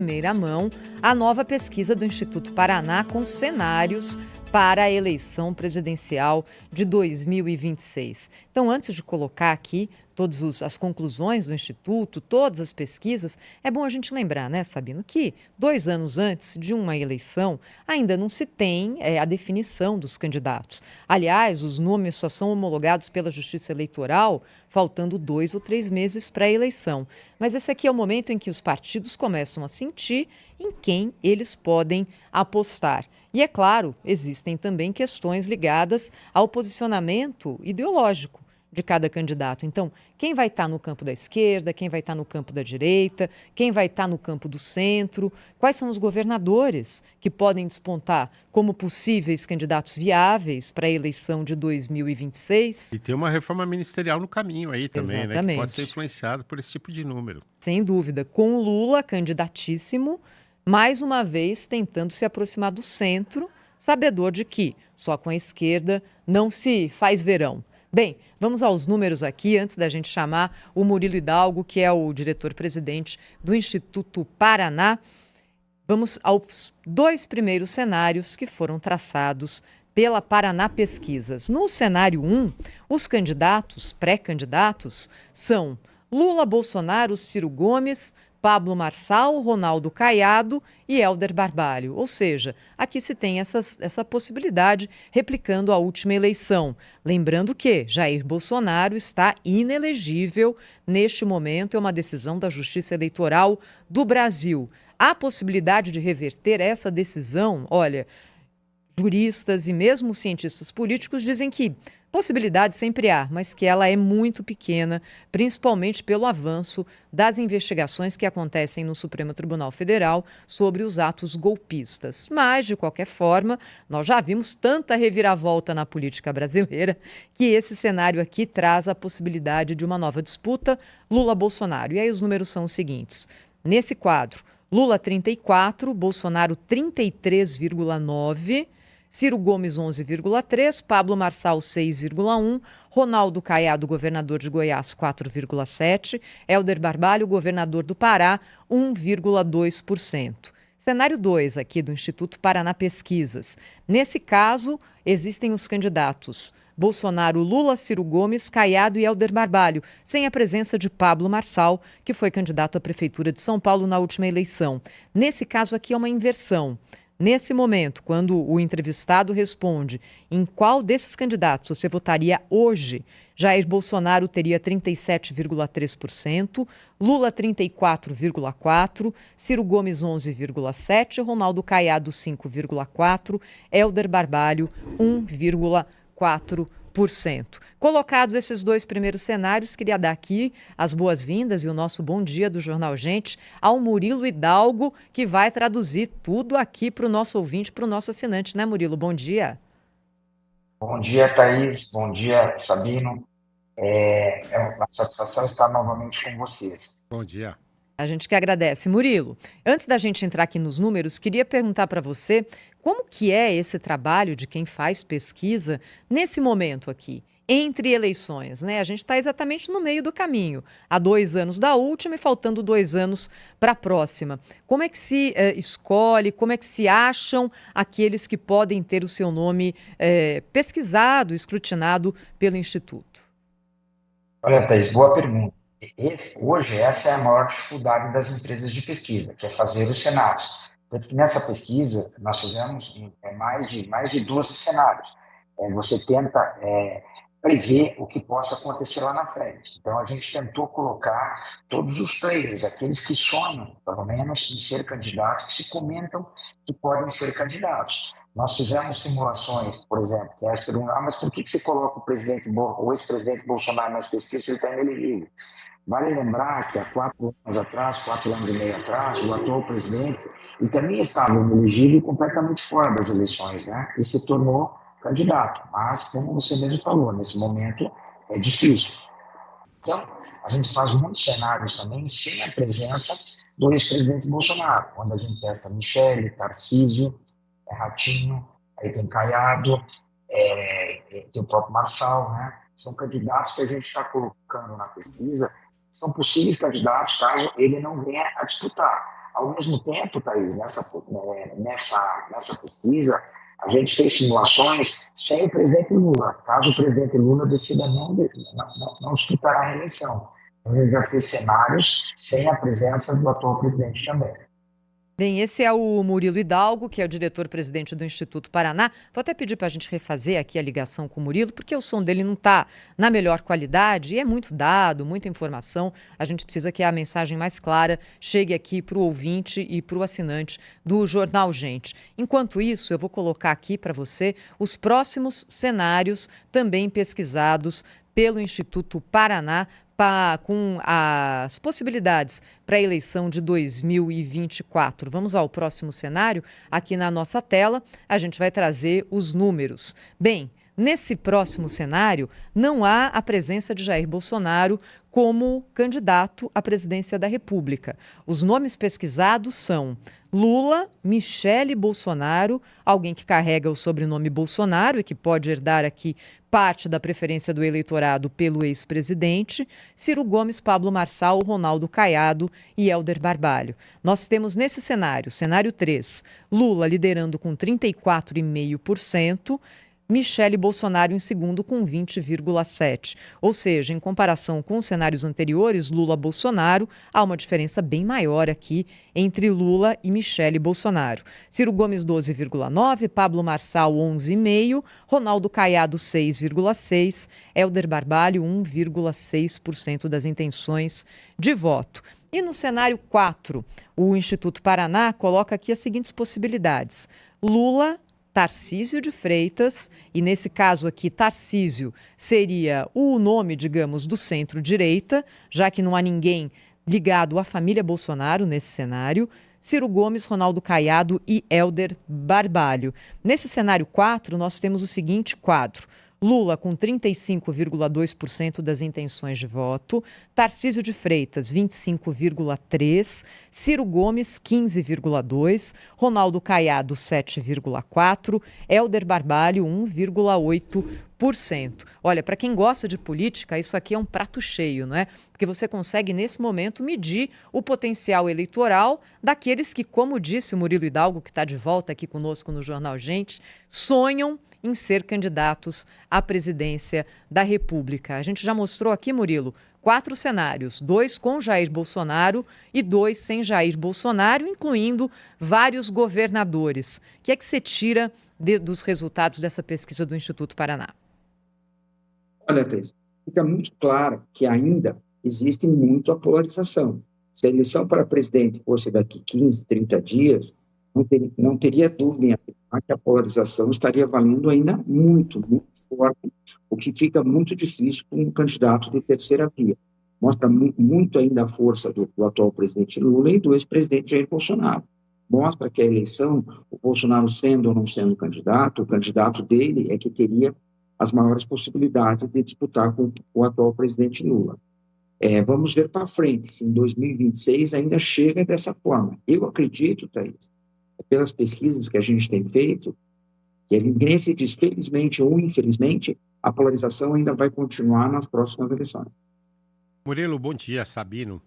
Primeira mão, a nova pesquisa do Instituto Paraná com cenários para a eleição presidencial de 2026. Então, antes de colocar aqui todas as conclusões do Instituto, todas as pesquisas, é bom a gente lembrar, né, Sabino, que 2 anos antes de uma eleição ainda não se tem a definição dos candidatos. Aliás, os nomes só são homologados pela Justiça Eleitoral faltando 2 ou 3 meses para a eleição. Mas esse aqui é o momento em que os partidos começam a sentir em quem eles podem apostar. E, é claro, existem também questões ligadas ao posicionamento ideológico de cada candidato. Então, quem vai estar no campo da esquerda, quem vai estar no campo da direita, quem vai estar no campo do centro, quais são os governadores que podem despontar como possíveis candidatos viáveis para a eleição de 2026. E tem uma reforma ministerial no caminho aí também, né? Que pode ser Exatamente. influenciado por esse tipo de número. Sem dúvida, com o Lula candidatíssimo, mais uma vez tentando se aproximar do centro, sabedor de que só com a esquerda não se faz verão. Bem, vamos aos números aqui, antes da gente chamar o Murilo Hidalgo, que é o diretor-presidente do Instituto Paraná. Vamos aos 2 primeiros cenários que foram traçados pela Paraná Pesquisas. No cenário 1, os candidatos, pré-candidatos, são Lula, Bolsonaro, Ciro Gomes, Pablo Marçal, Ronaldo Caiado e Hélder Barbalho. Ou seja, aqui se tem essa possibilidade replicando a última eleição. Lembrando que Jair Bolsonaro está inelegível neste momento, é uma decisão da Justiça Eleitoral do Brasil. Há possibilidade de reverter essa decisão? Olha, juristas e mesmo cientistas políticos dizem que possibilidade sempre há, mas que ela é muito pequena, principalmente pelo avanço das investigações que acontecem no Supremo Tribunal Federal sobre os atos golpistas. Mas, de qualquer forma, nós já vimos tanta reviravolta na política brasileira que esse cenário aqui traz a possibilidade de uma nova disputa Lula-Bolsonaro. E aí os números são os seguintes. Nesse quadro, Lula 34, Bolsonaro 33,9%, Ciro Gomes 11,3%, Pablo Marçal 6,1%, Ronaldo Caiado, governador de Goiás, 4,7%, Hélder Barbalho, governador do Pará, 1,2%. Cenário 2 aqui do Instituto Paraná Pesquisas. Nesse caso, existem os candidatos Bolsonaro, Lula, Ciro Gomes, Caiado e Hélder Barbalho, sem a presença de Pablo Marçal, que foi candidato à Prefeitura de São Paulo na última eleição. Nesse caso aqui é uma inversão. Nesse momento, quando o entrevistado responde em qual desses candidatos você votaria hoje, Jair Bolsonaro teria 37,3%, Lula 34,4%, Ciro Gomes 11,7%, Ronaldo Caiado 5,4%, Hélder Barbalho 1,4%. Colocados esses 2 primeiros cenários, queria dar aqui as boas-vindas e o nosso bom dia do Jornal Gente ao Murilo Hidalgo, que vai traduzir tudo aqui para o nosso ouvinte, para o nosso assinante, né, Murilo? Bom dia. Bom dia, Thaís. Bom dia, Sabino. É uma satisfação estar novamente com vocês. Bom dia. A gente que agradece. Murilo, antes da gente entrar aqui nos números, queria perguntar para você como que é esse trabalho de quem faz pesquisa nesse momento aqui, entre eleições, né? A gente está exatamente no meio do caminho, há 2 anos da última e faltando 2 anos para a próxima. Como é que se escolhe, como é que se acham aqueles que podem ter o seu nome pesquisado, escrutinado pelo Instituto? Olha, Thaís, boa pergunta. Hoje, essa é a maior dificuldade das empresas de pesquisa, que é fazer os cenários. Tanto que nessa pesquisa, nós fizemos mais de 12 cenários. Você tenta prever o que possa acontecer lá na frente. Então, a gente tentou colocar todos os players, aqueles que sonham, pelo menos, em ser candidatos, que se comentam que podem ser candidatos. Nós fizemos simulações, por exemplo, que elas perguntam, mas por que você coloca o ex-presidente Bolsonaro nas pesquisas se ele está inelegível? Vale lembrar que há 4 anos atrás, 4 anos e meio atrás, o atual presidente, ele também estava inelegível e completamente fora das eleições, né? E se tornou candidato. Mas, como você mesmo falou, nesse momento é difícil. Então, a gente faz muitos cenários também sem a presença do ex-presidente Bolsonaro, quando a gente testa Michele, Tarcísio, Ratinho, aí tem Caiado, tem o próprio Marçal, né? São candidatos que a gente está colocando na pesquisa, são possíveis candidatos caso ele não venha a disputar. Ao mesmo tempo, Thaís, nessa pesquisa, a gente fez simulações sem o presidente Lula, caso o presidente Lula decida não disputar a reeleição. A gente já fez cenários sem a presença do atual presidente também. Bem, esse é o Murilo Hidalgo, que é o diretor-presidente do Instituto Paraná. Vou até pedir para a gente refazer aqui a ligação com o Murilo, porque o som dele não está na melhor qualidade e é muito dado, muita informação. A gente precisa que a mensagem mais clara chegue aqui para o ouvinte e para o assinante do Jornal Gente. Enquanto isso, eu vou colocar aqui para você os próximos cenários também pesquisados pelo Instituto Paraná, com as possibilidades para a eleição de 2024. Vamos ao próximo cenário. Aqui na nossa tela, a gente vai trazer os números. Bem, nesse próximo cenário, não há a presença de Jair Bolsonaro como candidato à presidência da República. Os nomes pesquisados são Lula, Michele Bolsonaro, alguém que carrega o sobrenome Bolsonaro e que pode herdar aqui parte da preferência do eleitorado pelo ex-presidente, Ciro Gomes, Pablo Marçal, Ronaldo Caiado e Hélder Barbalho. Nós temos nesse cenário 3, Lula liderando com 34,5%, Michele Bolsonaro em segundo com 20,7%. Ou seja, em comparação com os cenários anteriores, Lula-Bolsonaro, há uma diferença bem maior aqui entre Lula e Michele Bolsonaro. Ciro Gomes, 12,9%, Pablo Marçal, 11,5%, Ronaldo Caiado, 6,6%, Hélder Barbalho, 1,6% das intenções de voto. E no cenário 4, o Instituto Paraná coloca aqui as seguintes possibilidades. Lula, Tarcísio de Freitas, e nesse caso aqui Tarcísio seria o nome, digamos, do centro-direita, já que não há ninguém ligado à família Bolsonaro nesse cenário, Ciro Gomes, Ronaldo Caiado e Hélder Barbalho. Nesse cenário 4, nós temos o seguinte quadro. Lula com 35,2% das intenções de voto, Tarcísio de Freitas 25,3%, Ciro Gomes 15,2%, Ronaldo Caiado 7,4%, Hélder Barbalho 1,8%. Olha, para quem gosta de política, isso aqui é um prato cheio, não é? Porque você consegue, nesse momento, medir o potencial eleitoral daqueles que, como disse o Murilo Hidalgo, que está de volta aqui conosco no Jornal Gente, sonham em ser candidatos à presidência da República. A gente já mostrou aqui, Murilo, 4 cenários, 2 com Jair Bolsonaro e 2 sem Jair Bolsonaro, incluindo vários governadores. O que é que você tira dos resultados dessa pesquisa do Instituto Paraná? Olha, Thais, fica muito claro que ainda existe muito a polarização. Se a eleição para presidente fosse daqui 15, 30 dias, não teria dúvida em afirmar que a polarização estaria valendo ainda muito, muito forte, o que fica muito difícil para um candidato de terceira via. Mostra muito ainda a força do atual presidente Lula e do ex-presidente Jair Bolsonaro. Mostra que a eleição, o Bolsonaro sendo ou não sendo candidato, o candidato dele é que teria as maiores possibilidades de disputar com o atual presidente Lula. Vamos ver para frente, se em 2026 ainda chega dessa forma. Eu acredito, Thaís, pelas pesquisas que a gente tem feito, que ninguém se diz, felizmente ou infelizmente, a polarização ainda vai continuar nas próximas eleições. Murilo, bom dia, Sabino.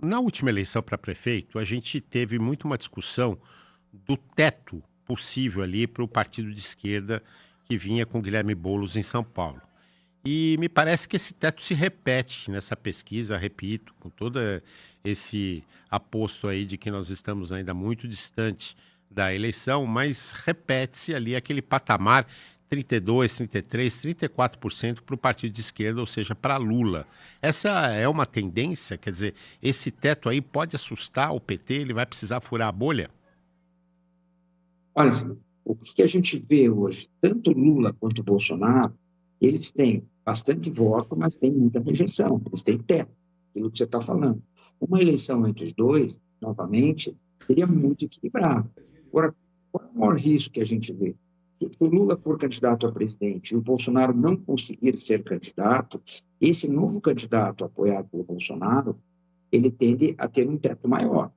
Na última eleição para prefeito, a gente teve muito uma discussão do teto possível ali para o partido de esquerda que vinha com Guilherme Boulos em São Paulo. E me parece que esse teto se repete nessa pesquisa, repito, com todo esse aposto aí de que nós estamos ainda muito distante da eleição, mas repete-se ali aquele patamar 32, 33, 34% para o partido de esquerda, ou seja, para Lula. Essa é uma tendência, quer dizer, esse teto aí pode assustar o PT, ele vai precisar furar a bolha? Olha, o que a gente vê hoje, tanto Lula quanto Bolsonaro, eles têm bastante voto, mas tem muita rejeição, eles têm teto, aquilo que você está falando. Uma eleição entre os dois, novamente, seria muito equilibrada. Agora, qual é o maior risco que a gente vê? Se o Lula for candidato a presidente e o Bolsonaro não conseguir ser candidato, esse novo candidato apoiado pelo Bolsonaro, ele tende a ter um teto maior.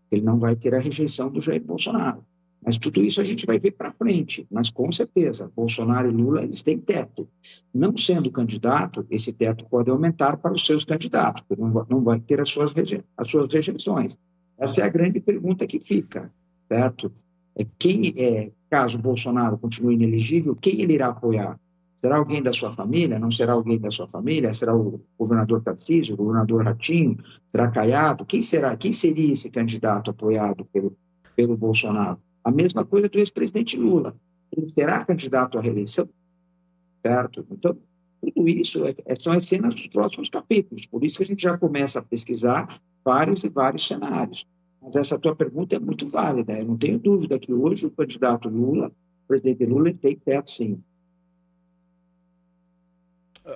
Ele não vai ter a rejeição do Jair Bolsonaro. Mas tudo isso a gente vai ver para frente. Mas, com certeza, Bolsonaro e Lula, eles têm teto. Não sendo candidato, esse teto pode aumentar para os seus candidatos, porque não vai ter as suas rejeições. Essa é a grande pergunta que fica, certo? Caso o Bolsonaro continue inelegível, quem ele irá apoiar? Será alguém da sua família? Não será alguém da sua família? Será o governador Tarcísio, o governador Ratinho? Será Caiado? Quem será? Quem seria esse candidato apoiado pelo Bolsonaro? A mesma coisa do ex-presidente Lula. Ele será candidato à reeleição? Certo? Então, tudo isso são as cenas dos próximos capítulos. Por isso que a gente já começa a pesquisar vários e vários cenários. Mas essa tua pergunta é muito válida. Eu não tenho dúvida que hoje o candidato Lula, o presidente Lula, ele tem teto, sim.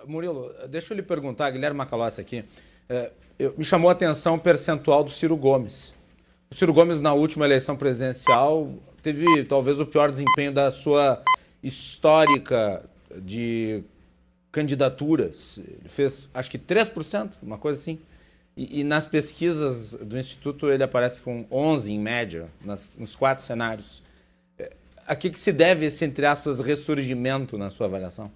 Murilo, deixa eu lhe perguntar, Guilherme Macalossi aqui, me chamou a atenção o percentual do Ciro Gomes. O Ciro Gomes, na última eleição presidencial, teve talvez o pior desempenho da sua histórica de candidaturas. Ele fez, acho que 3%, uma coisa assim. E nas pesquisas do Instituto ele aparece com 11 em média, nos 4 cenários. A que se deve esse, entre aspas, ressurgimento na sua avaliação?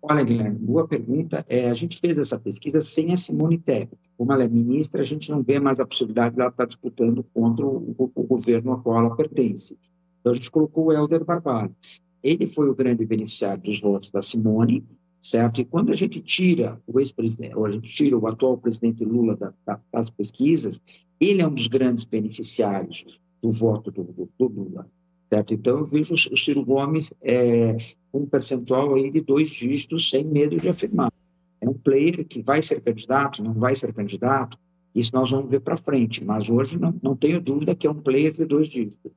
Olha, Guilherme, boa pergunta. A gente fez essa pesquisa sem a Simone Tebet. Como ela é ministra, a gente não vê mais a possibilidade de ela estar disputando contra o governo ao qual ela pertence. Então, a gente colocou o Helder Barbalho. Ele foi o grande beneficiário dos votos da Simone, certo? E quando a gente tira o ex-presidente, ou a gente tira o atual presidente Lula das pesquisas, ele é um dos grandes beneficiários do voto do Lula. Certo? Então, eu vejo o Ciro Gomes com um percentual aí de 2 dígitos, sem medo de afirmar. É um player que vai ser candidato, não vai ser candidato, isso nós vamos ver para frente, mas hoje não tenho dúvida que é um player de 2 dígitos.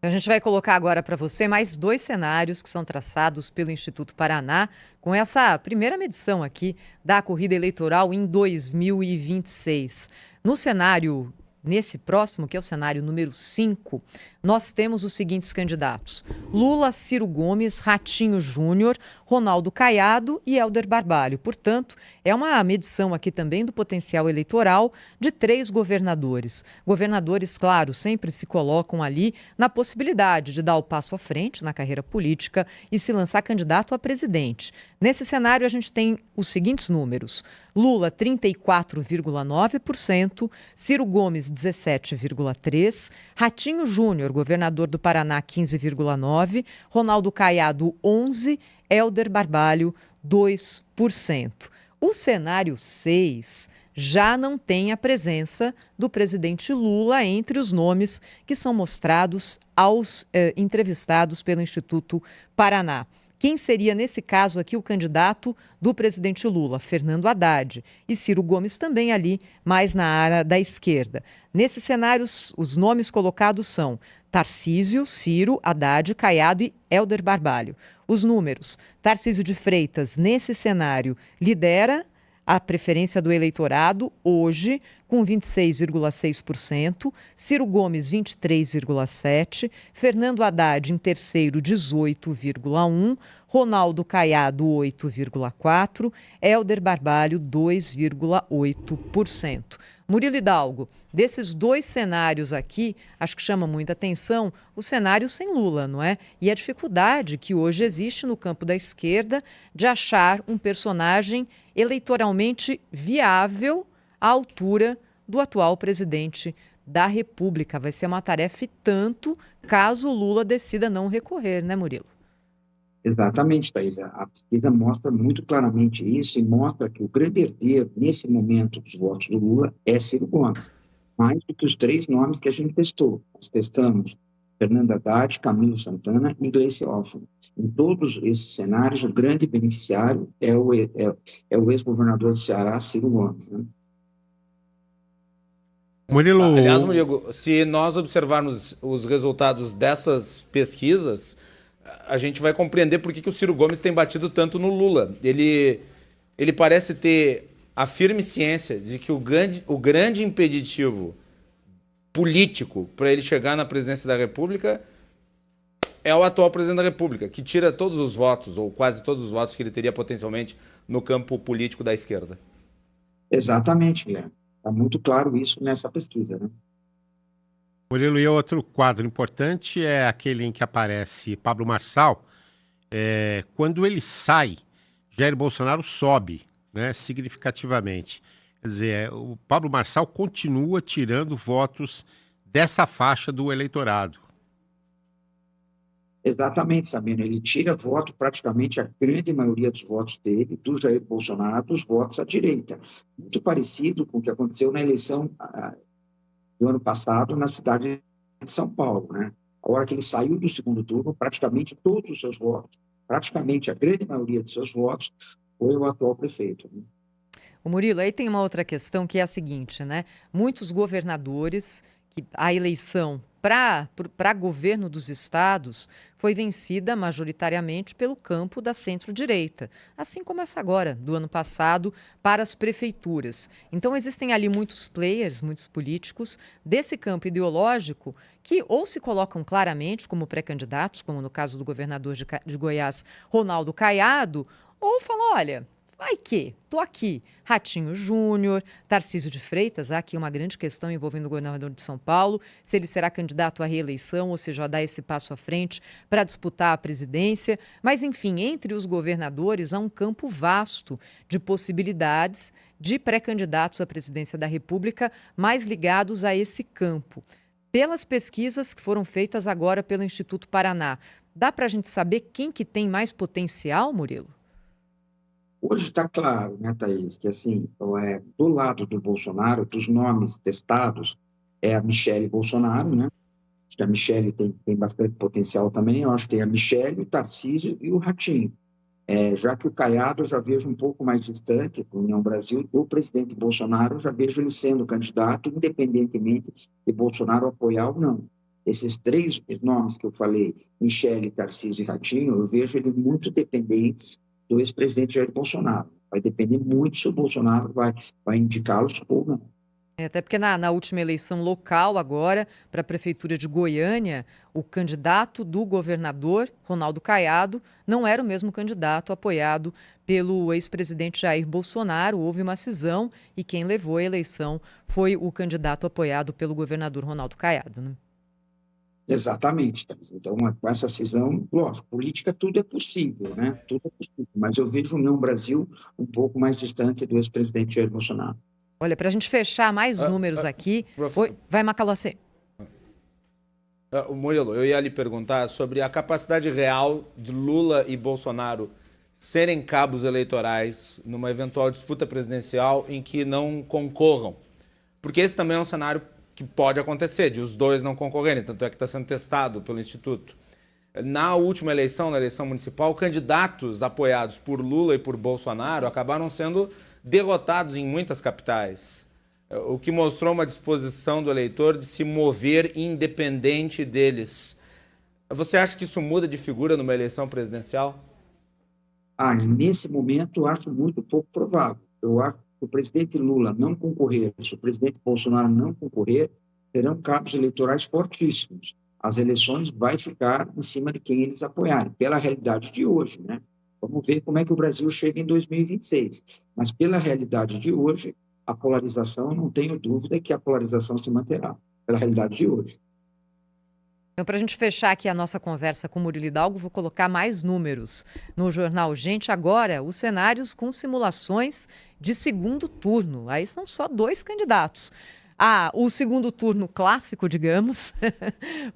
A gente vai colocar agora para você mais 2 cenários que são traçados pelo Instituto Paraná com essa primeira medição aqui da corrida eleitoral em 2026. No cenário nesse próximo, que é o cenário número 5, nós temos os seguintes candidatos: Lula, Ciro Gomes, Ratinho Júnior, Ronaldo Caiado e Helder Barbalho. Portanto, é uma medição aqui também do potencial eleitoral de 3 governadores. Governadores, claro, sempre se colocam ali na possibilidade de dar o passo à frente na carreira política e se lançar candidato a presidente. Nesse cenário, a gente tem os seguintes números: Lula, 34,9%, Ciro Gomes, 17,3%, Ratinho Júnior, governador do Paraná, 15,9%, Ronaldo Caiado, 11%, Helder Barbalho, 2%. O cenário 6 já não tem a presença do presidente Lula entre os nomes que são mostrados aos entrevistados pelo Instituto Paraná. Quem seria, nesse caso aqui, o candidato do presidente Lula? Fernando Haddad. E Ciro Gomes também ali, mais na área da esquerda. Nesses cenários, os nomes colocados são Tarcísio, Ciro, Haddad, Caiado e Helder Barbalho. Os números: Tarcísio de Freitas, nesse cenário, lidera a preferência do eleitorado hoje, com 26,6%, Ciro Gomes, 23,7%, Fernando Haddad, em terceiro, 18,1%, Ronaldo Caiado, 8,4%, Helder Barbalho, 2,8%. Murilo Hidalgo, desses 2 cenários aqui, acho que chama muita atenção o cenário sem Lula, não é? E a dificuldade que hoje existe no campo da esquerda de achar um personagem eleitoralmente viável à altura do atual presidente da República. Vai ser uma tarefa e tanto caso o Lula decida não recorrer, né, Murilo? Exatamente, Thaís. A pesquisa mostra muito claramente isso e mostra que o grande herdeiro, nesse momento dos votos do Lula, é Ciro Gomes. Mais do que os 3 nomes que a gente testou. Nós testamos Fernando Haddad, Camilo Santana e Gleice Hoffmann. Em todos esses cenários, o grande beneficiário é o ex-governador do Ceará, Ciro Gomes. Né? Murilo... Aliás, Murilo, se nós observarmos os resultados dessas pesquisas, a gente vai compreender por que o Ciro Gomes tem batido tanto no Lula. Ele parece ter a firme ciência de que o grande impeditivo político para ele chegar na presidência da República é o atual presidente da República, que tira todos os votos, ou quase todos os votos que ele teria potencialmente no campo político da esquerda. Exatamente, Guilherme. Está muito claro isso nessa pesquisa, né? Murilo, e outro quadro importante é aquele em que aparece Pablo Marçal. Quando ele sai, Jair Bolsonaro sobe, né, significativamente. Quer dizer, o Pablo Marçal continua tirando votos dessa faixa do eleitorado. Exatamente, Sabino. Ele tira voto, praticamente a grande maioria dos votos dele, do Jair Bolsonaro, dos votos à direita. Muito parecido com o que aconteceu na eleição do ano passado na cidade de São Paulo, né? A hora que ele saiu do segundo turno, praticamente todos os seus votos, praticamente a grande maioria de seus votos, foi o atual prefeito, né? O Murilo, aí tem uma outra questão que é a seguinte, né? Muitos governadores, que a eleição para governo dos estados foi vencida majoritariamente pelo campo da centro-direita, assim como essa agora, do ano passado, para as prefeituras. Então existem ali muitos players, muitos políticos desse campo ideológico que ou se colocam claramente como pré-candidatos, como no caso do governador de Goiás, Ronaldo Caiado, ou falam, olha, vai que, tô aqui, Ratinho Júnior, Tarcísio de Freitas, há aqui uma grande questão envolvendo o governador de São Paulo, se ele será candidato à reeleição ou se já dá esse passo à frente para disputar a presidência. Mas, enfim, entre os governadores há um campo vasto de possibilidades de pré-candidatos à presidência da República mais ligados a esse campo. Pelas pesquisas que foram feitas agora pelo Instituto Paraná, dá para a gente saber quem que tem mais potencial, Murilo? Hoje está claro, né, Thaís, que assim, do lado do Bolsonaro, dos nomes testados, é a Michele Bolsonaro, né? Acho que a Michele tem bastante potencial também. Eu acho que tem a Michele, o Tarcísio e o Ratinho. Já que o Caiado eu já vejo um pouco mais distante, com a União Brasil, do presidente Bolsonaro, eu já vejo ele sendo candidato, independentemente de Bolsonaro apoiar ou não. Esses três nomes que eu falei, Michele, Tarcísio e Ratinho, eu vejo eles muito dependentes do ex-presidente Jair Bolsonaro. Vai depender muito se o Bolsonaro vai indicá-los ou não. Até porque na última eleição local agora, para a Prefeitura de Goiânia, o candidato do governador, Ronaldo Caiado, não era o mesmo candidato apoiado pelo ex-presidente Jair Bolsonaro. Houve uma cisão e quem levou a eleição foi o candidato apoiado pelo governador Ronaldo Caiado, né? Exatamente. Então, com essa cisão, lógico, política tudo é possível, né? Tudo é possível. Mas eu vejo o União Brasil um pouco mais distante do ex-presidente Jair Bolsonaro. Olha, para a gente fechar mais números aqui... Oi, vai, Macalossi. Murilo, eu ia lhe perguntar sobre a capacidade real de Lula e Bolsonaro serem cabos eleitorais numa eventual disputa presidencial em que não concorram. Porque esse também é um cenário que pode acontecer, de os dois não concorrerem, tanto é que está sendo testado pelo Instituto. Na última eleição, na eleição municipal, candidatos apoiados por Lula e por Bolsonaro acabaram sendo derrotados em muitas capitais, o que mostrou uma disposição do eleitor de se mover independente deles. Você acha que isso muda de figura numa eleição presidencial? Nesse momento, eu acho muito pouco provável. Eu acho que o presidente Lula não concorrer, se o presidente Bolsonaro não concorrer, terão cabos eleitorais fortíssimos. As eleições vai ficar em cima de quem eles apoiarem, pela realidade de hoje, né? Vamos ver como é que o Brasil chega em 2026. Mas pela realidade de hoje, a polarização, não tenho dúvida que a polarização se manterá, pela realidade de hoje. Então, para a gente fechar aqui a nossa conversa com o Murilo Hidalgo, vou colocar mais números no jornal Gente. Agora, os cenários com simulações de segundo turno. Aí são só 2 candidatos. O segundo turno clássico, digamos,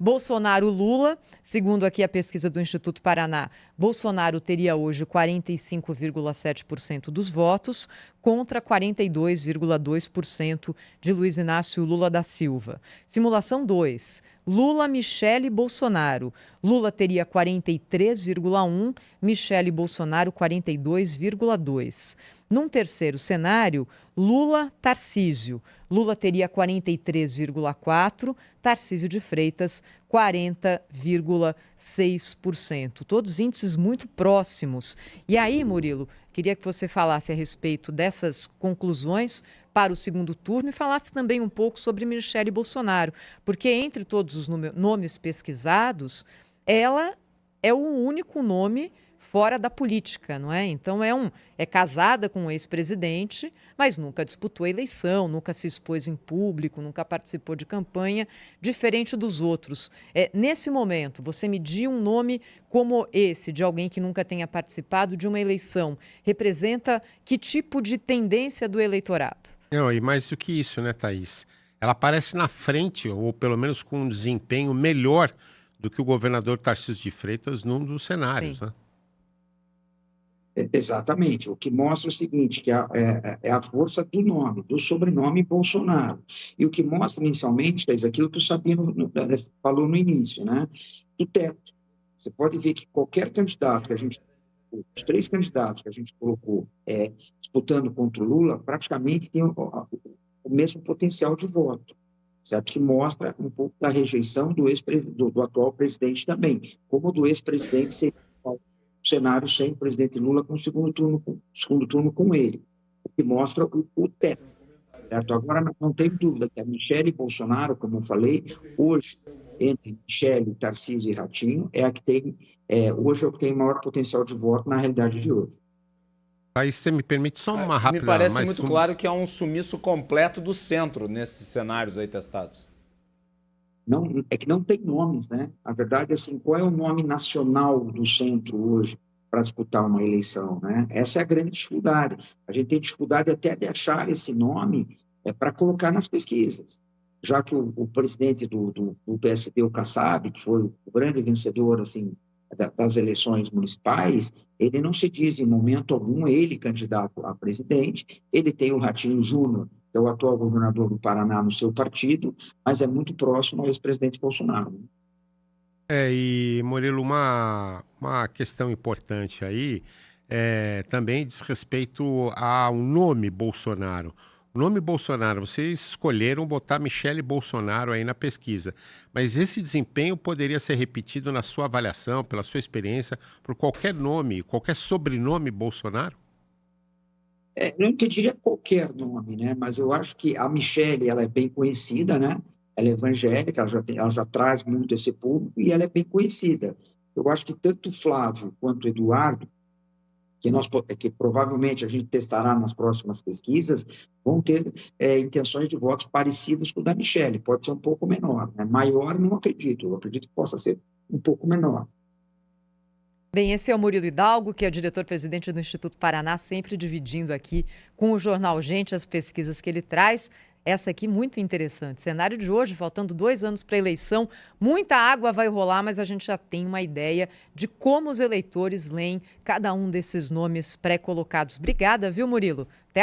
Bolsonaro-Lula, segundo aqui a pesquisa do Instituto Paraná, Bolsonaro teria hoje 45,7% dos votos contra 42,2% de Luiz Inácio Lula da Silva. Simulação 2, Lula, Michele e Bolsonaro. Lula teria 43,1%, Michele e Bolsonaro 42,2%. Num terceiro cenário, Lula, Tarcísio. Lula teria 43,4%, Tarcísio de Freitas 40,6%. Todos índices muito próximos. E aí, Murilo, queria que você falasse a respeito dessas conclusões para o segundo turno e falasse também um pouco sobre Michele Bolsonaro, porque entre todos os nomes pesquisados, ela é o único nome fora da política, não é? Então é casada com um ex-presidente, mas nunca disputou a eleição, nunca se expôs em público, nunca participou de campanha, diferente dos outros. Nesse momento, você medir um nome como esse, de alguém que nunca tenha participado de uma eleição, representa que tipo de tendência do eleitorado? Não, e mais do que isso, né, Thaís? Ela aparece na frente, ou pelo menos com um desempenho melhor do que o governador Tarcísio de Freitas num dos cenários, Sim. né? Exatamente, o que mostra o seguinte, que é a força do nome, do sobrenome Bolsonaro. E o que mostra inicialmente, é aquilo que o Sabino falou no início, né? Do teto. Você pode ver que qualquer candidato que a gente, os 3 candidatos que a gente colocou disputando contra o Lula, praticamente tem o mesmo potencial de voto, certo? Que mostra um pouco da rejeição do atual presidente também, como do ex-presidente seria cenário sem o presidente Lula com o segundo turno com ele, o que mostra o teto. Certo? Agora, não tem dúvida que a Michele Bolsonaro, como eu falei, hoje, entre Michele, Tarcísio e Ratinho, é a que tem, hoje é o que tem maior potencial de voto na realidade de hoje. Aí você me permite só uma Me rápida... parece muito claro que há um sumiço completo do centro nesses cenários aí testados. Não, é que não tem nomes, né? A verdade é assim, qual é o nome nacional do centro hoje para disputar uma eleição, né? Essa é a grande dificuldade. A gente tem dificuldade até de achar esse nome para colocar nas pesquisas, já que o presidente do PSD, o Kassab, que foi o grande vencedor assim das eleições municipais, ele não se diz em momento algum ele candidato a presidente, ele tem o Ratinho Júnior, que é o atual governador do Paraná no seu partido, mas é muito próximo ao ex-presidente Bolsonaro. E Murilo, uma questão importante aí também diz respeito ao nome Bolsonaro. O nome Bolsonaro, vocês escolheram botar Michele Bolsonaro aí na pesquisa, mas esse desempenho poderia ser repetido na sua avaliação, pela sua experiência, por qualquer nome, qualquer sobrenome Bolsonaro? Não te diria qualquer nome, né? Mas eu acho que a Michele, ela é bem conhecida, né? Ela é evangélica, ela já traz muito esse público e ela é bem conhecida. Eu acho que tanto Flávio quanto Eduardo, que provavelmente a gente testará nas próximas pesquisas, vão ter intenções de votos parecidas com o da Michele. Pode ser um pouco menor, né? Maior não acredito, eu acredito que possa ser um pouco menor. Bem, esse é o Murilo Hidalgo, que é diretor-presidente do Instituto Paraná, sempre dividindo aqui com o Jornal Gente as pesquisas que ele traz. Essa aqui muito interessante. Cenário de hoje, faltando 2 anos para a eleição, muita água vai rolar, mas a gente já tem uma ideia de como os eleitores leem cada um desses nomes pré-colocados. Obrigada, viu, Murilo? Até a